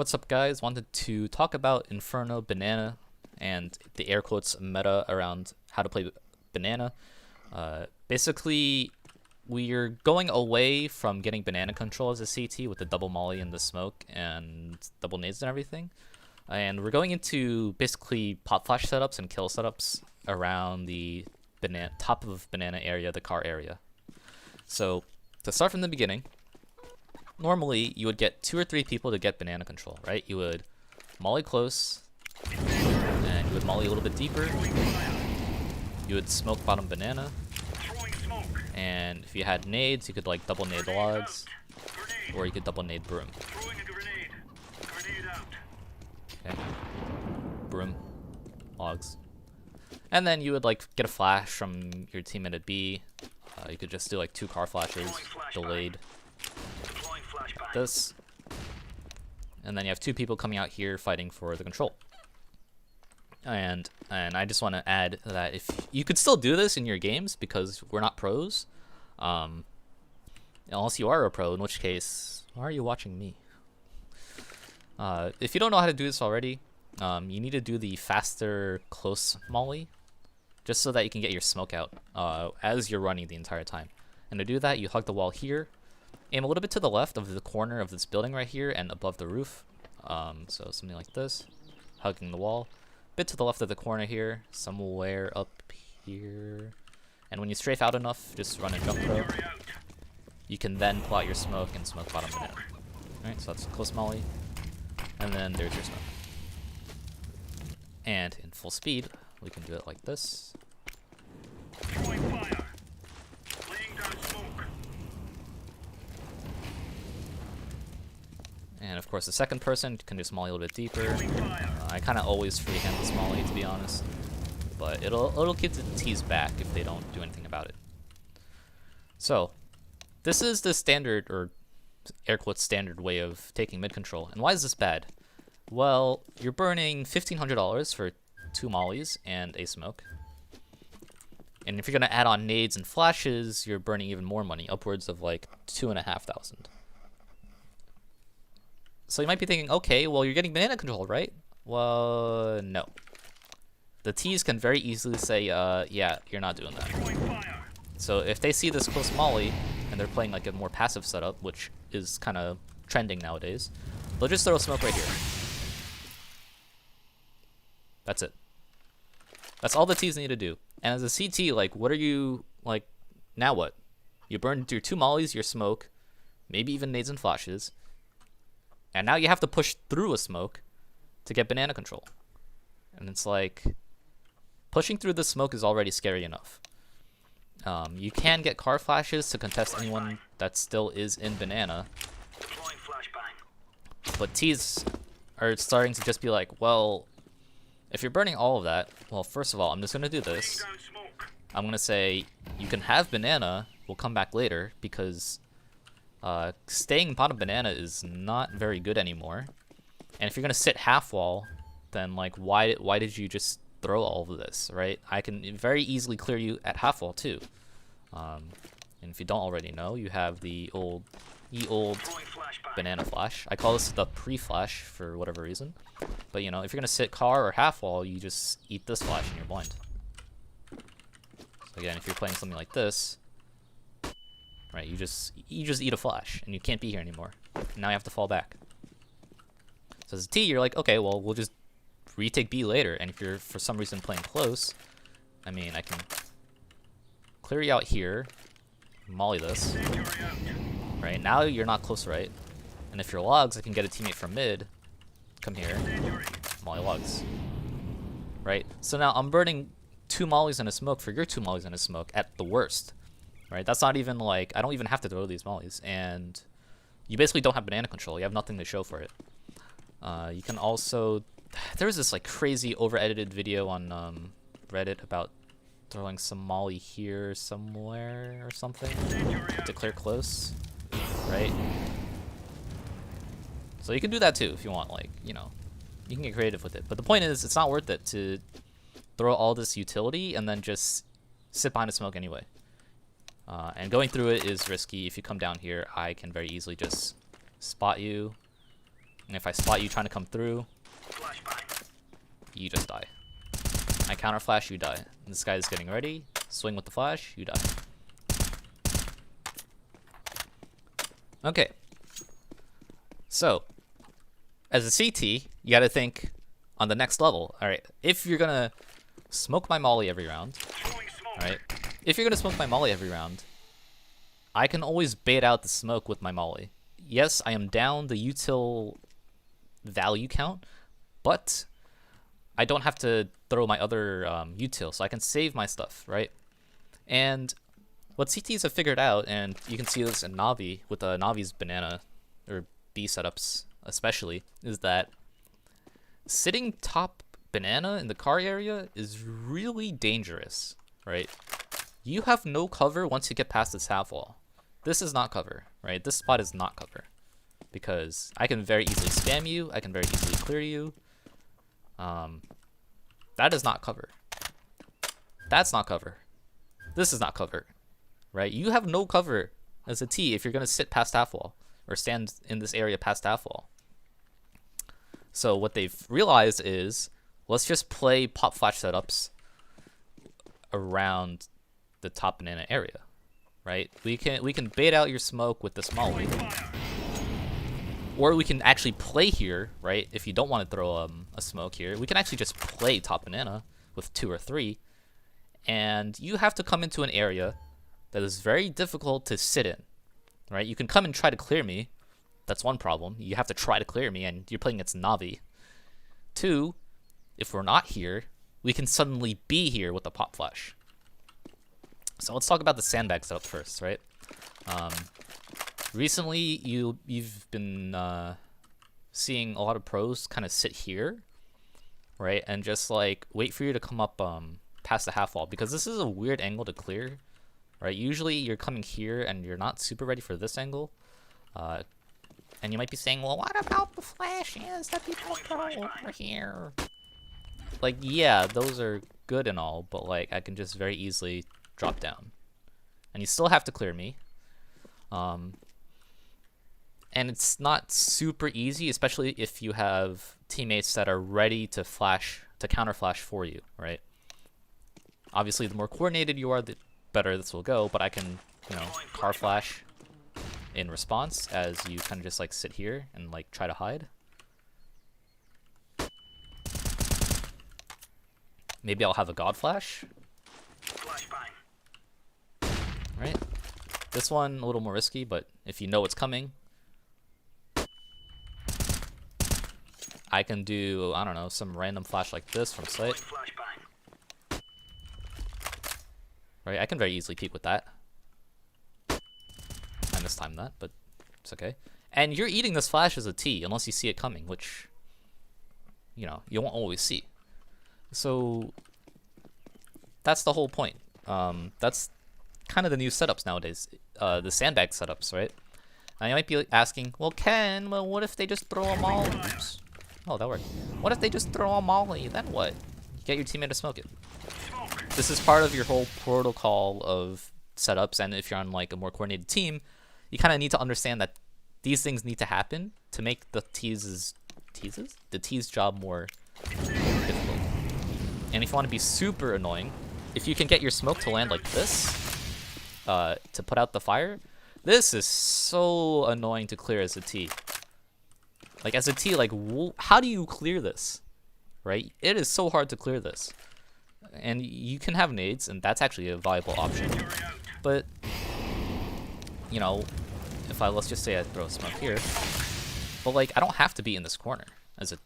What's up, guys? Wanted to talk about Inferno Banana and the air quotes meta around how to play Banana. Basically, we're going away from getting banana control as a CT with the double molly and the smoke and double nades and everything. And we're going into basically pop flash setups and kill setups around the top of banana area, the car area. So to start from the beginning, normally you would get 2 or 3 people to get banana control, right? You would molly close, and you would molly a little bit deeper. You would smoke bottom banana, and if you had nades, you could like double nade logs, or you could double nade broom. Okay. Broom, logs, and then you would like get a flash from your teammate at B. You could just do like 2 car flashes, delayed. This, and then you have 2 people coming out here fighting for the control. And I just want to add that if you could still do this in your games, because we're not pros, unless you are a pro, in which case, why are you watching me? If you don't know how to do this already, you need to do the faster close molly, just so that you can get your smoke out as you're running the entire time. And to do that, you hug the wall here. Aim a little bit to the left of the corner of this building right here and above the roof. So something like this, hugging the wall. Bit to the left of the corner here, somewhere up here. And when you strafe out enough, just run a jump throw. You can then pull out your smoke and smoke bottom banana. Alright, so that's close molly. And then there's your smoke. And in full speed, we can do it like this. And of course the second person can do molly a little bit deeper. I kind of always freehand this molly, to be honest, but it'll keep the T's back if they don't do anything about it. So this is the standard, or air quotes standard, way of taking mid control. And why is this bad? Well, you're burning $1,500 for 2 mollies and a smoke. And if you're gonna add on nades and flashes, you're burning even more money, upwards of like $2,500. So you might be thinking, okay, well, you're getting banana control, right? Well, no. The T's can very easily say, yeah, you're not doing that. So if they see this close molly, and they're playing like a more passive setup, which is kind of trending nowadays, they'll just throw a smoke right here. That's it. That's all the T's need to do. And as a CT, like, what are you, like, now what? You burned your 2 mollies, your smoke, maybe even nades and flashes, and now you have to push through a smoke to get banana control. And it's like, pushing through the smoke is already scary enough. You can get car flashes to contest anyone that still is in banana. But T's are starting to just be like, well, if you're burning all of that, well, first of all, I'm just going to do this. I'm going to say, you can have banana, we'll come back later, because staying bottom banana is not very good anymore. And if you're gonna sit half wall, then like why did you just throw all of this, right? I can very easily clear you at half wall too. And if you don't already know, you have the old banana flash. I call this the pre-flash for whatever reason. But you know, if you're gonna sit car or half wall, you just eat this flash and you're blind. So again, if you're playing something like this, right, you just eat a flash, and you can't be here anymore. Now you have to fall back. So as a T, you're like, okay, well, we'll just retake B later, and if you're for some reason playing close, I mean, I can clear you out here, molly this, right? Now you're not close, right? And if you're logs, I can get a teammate from mid, come here, molly logs, right? So now I'm burning 2 mollies and a smoke for your 2 mollies and a smoke at the worst. Right, that's not even like, I don't even have to throw these mollies, and you basically don't have banana control. You have nothing to show for it. You can also, there was this like crazy over-edited video on Reddit about throwing some molly here somewhere or something to clear close, right? So you can do that too if you want, like, you know, you can get creative with it. But the point is, it's not worth it to throw all this utility and then just sit behind a smoke anyway. And going through it is risky. If you come down here, I can very easily just spot you And if I spot you trying to come through, you just die. I counter flash, you die. And this guy is getting ready. Swing with the flash, you die. Okay. So, as a CT, you gotta think on the next level. Alright, if you're gonna smoke my molly every round, alright, if you're gonna smoke my molly every round, I can always bait out the smoke with my molly. Yes, I am down the util value count, but I don't have to throw my other util, so I can save my stuff, right? And what CTs have figured out, and you can see this in Navi with Navi's banana or B setups especially, is that sitting top banana in the car area is really dangerous, right? You have no cover once you get past this half wall. This is not cover, right? This spot is not cover because I can very easily spam you. I can very easily clear you. That is not cover. That's not cover. This is not cover, right? You have no cover as a T if you're gonna sit past half wall or stand in this area past half wall. So what they've realized is, let's just play pop flash setups around the top banana area, right? We can bait out your smoke with this molly, or we can actually play here, right? If you don't want to throw a smoke here, we can actually just play top banana with 2 or 3, and you have to come into an area that is very difficult to sit in, right? You can come and try to clear me. That's one problem. You have to try to clear me, and you're playing against Navi. 2, if we're not here, we can suddenly be here with the pop flash. So let's talk about the sandbag setup first, right? Recently, you've been seeing a lot of pros kind of sit here, right, and just like wait for you to come up past the half wall, because this is a weird angle to clear, right? Usually you're coming here and you're not super ready for this angle, and you might be saying, well, what about the flashes that people throw over here? Like, yeah, those are good and all, but like I can just very easily drop down, and you still have to clear me. And it's not super easy, especially if you have teammates that are ready to counter flash for you, right? Obviously, the more coordinated you are, the better this will go, but I can, car flash in response as you kind of just like sit here and like try to hide. Maybe I'll have a god flash. Right? This one a little more risky, but if you know what's coming, I can do, I don't know, some random flash like this from sight. Right, I can very easily peek with that. I mistimed that, but it's okay. And you're eating this flash as a T unless you see it coming, which, you won't always see. So that's the whole point. That's kind of the new setups nowadays, the sandbag setups, right? Now you might be asking, well, Ken, what if they just throw a molly? Oops. Oh, that worked. What if they just throw a molly? Then what? You get your teammate to smoke it. This is part of your whole protocol of setups, and if you're on like a more coordinated team, you kind of need to understand that these things need to happen to make the T's job more difficult. And if you want to be super annoying, if you can get your smoke to land like this, to put out the fire, this is so annoying to clear as a T. Like as a T, like how do you clear this, right? It is so hard to clear this. And you can have nades, and that's actually a viable option. But, if let's just say I throw a smoke here, but like I don't have to be in this corner as a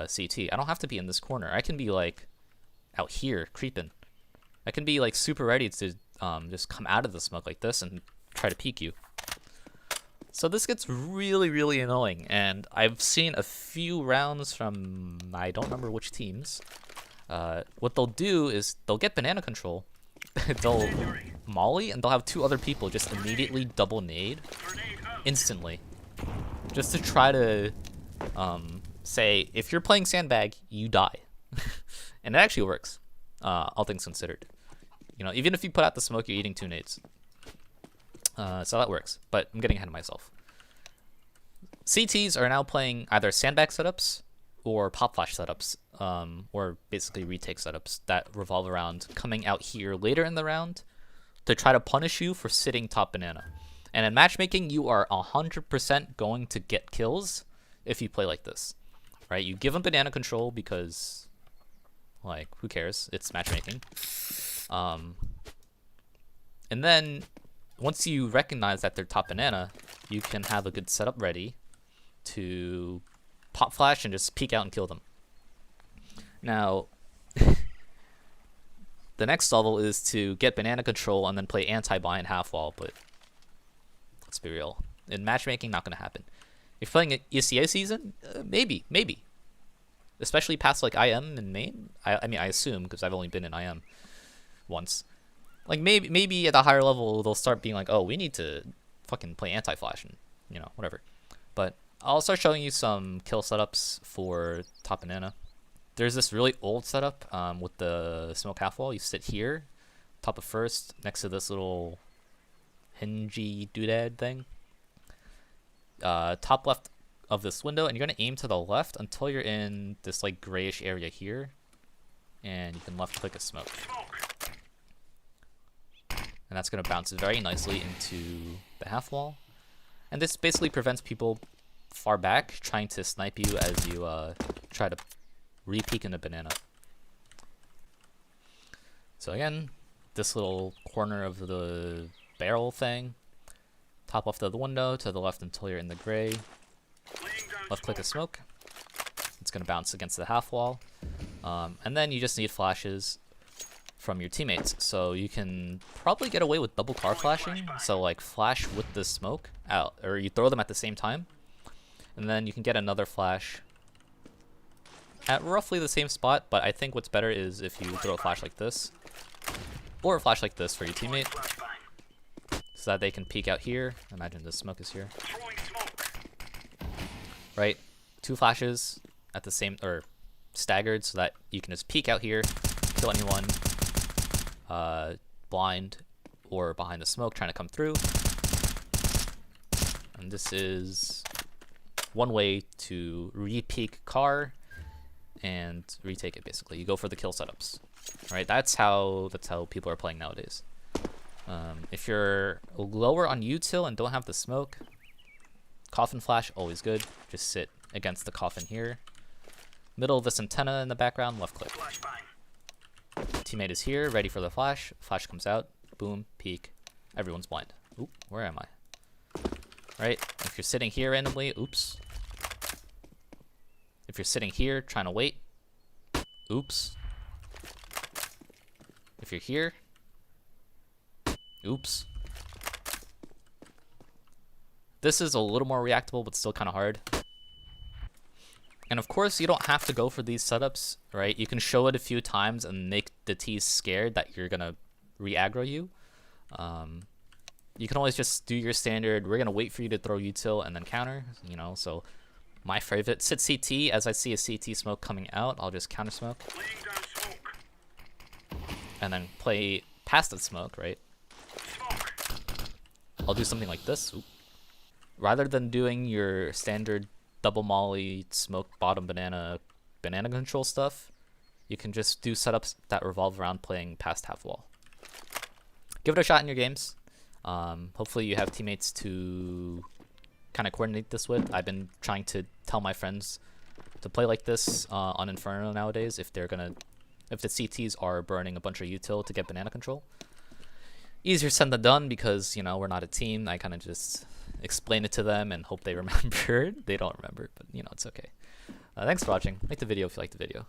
CT. I don't have to be in this corner. I can be like out here creeping. I can be like super ready to just come out of the smoke like this and try to peek you. So this gets really, really annoying, and I've seen a few rounds from I don't remember which teams. What they'll do is they'll get banana control, they'll molly, and they'll have 2 other people just immediately double nade instantly, just to try to say, if you're playing sandbag, you die. And it actually works, all things considered. Even if you put out the smoke, you're eating 2 nades. So that works, but I'm getting ahead of myself. CTs are now playing either sandbag setups or pop flash setups, or basically retake setups that revolve around coming out here later in the round to try to punish you for sitting top banana. And in matchmaking, you are 100% going to get kills if you play like this, right? You give them banana control because, like, who cares? It's matchmaking. And then once you recognize that they're top banana, you can have a good setup ready to pop flash and just peek out and kill them. Now, the next level is to get banana control and then play anti-blind half wall, but let's be real. In matchmaking, not going to happen. If you're playing an ECA season, maybe. Especially past like IM and main. I mean, I assume, because I've only been in IM once. Like maybe at a higher level, they'll start being like, oh, we need to fucking play anti-flash and, you know, whatever. But I'll start showing you some kill setups for top banana. There's this really old setup with the smoke half wall. You sit here, top of first, next to this little hingey doodad thing. Top left of this window, and you're gonna aim to the left until you're in this like grayish area here, and you can left click a smoke. And that's gonna bounce very nicely into the half wall. And this basically prevents people far back trying to snipe you as you try to re-peek in the banana. So again, this little corner of the barrel thing, top left of the window, to the left until you're in the gray. Left click a smoke. It's gonna bounce against the half wall. And then you just need flashes from your teammates. So you can probably get away with double car flashing. So like flash with the smoke out, or you throw them at the same time. And then you can get another flash at roughly the same spot, but I think what's better is if you throw a flash like this, or a flash like this for your teammate, so that they can peek out here. Imagine this smoke is here. Right? 2 flashes at the same, or staggered, so that you can just peek out here, kill anyone blind or behind the smoke trying to come through. And this is one way to re-peek car and retake it. Basically, you go for the kill setups. Right? That's how people are playing nowadays. If you're lower on util and don't have the smoke, coffin flash, always good. Just sit against the coffin here. Middle of this antenna in the background, left click. Teammate is here, ready for the flash. Flash comes out, boom, peek. Everyone's blind. Oop, where am I? Right? If you're sitting here randomly, oops. If you're sitting here trying to wait, oops. If you're here, oops. This is a little more reactable, but still kind of hard. And of course, you don't have to go for these setups, right? You can show it a few times and make the T's scared that you're gonna re-aggro you. You can always just do your standard, we're gonna wait for you to throw util and then counter, you know, so my favorite, sit CT, as I see a CT smoke coming out, I'll just counter smoke. And then play past the smoke, right? I'll do something like this. Oop. Rather than doing your standard double molly, smoke, bottom banana control stuff, you can just do setups that revolve around playing past half wall. Give it a shot in your games. Hopefully you have teammates to kind of coordinate this with. I've been trying to tell my friends to play like this on Inferno nowadays if the CTs are burning a bunch of util to get banana control. Easier said than done because, you know, we're not a team. I kind of just explain it to them and hope they remember. They don't remember, but, you know, it's okay. Thanks for watching. Like the video if you liked the video.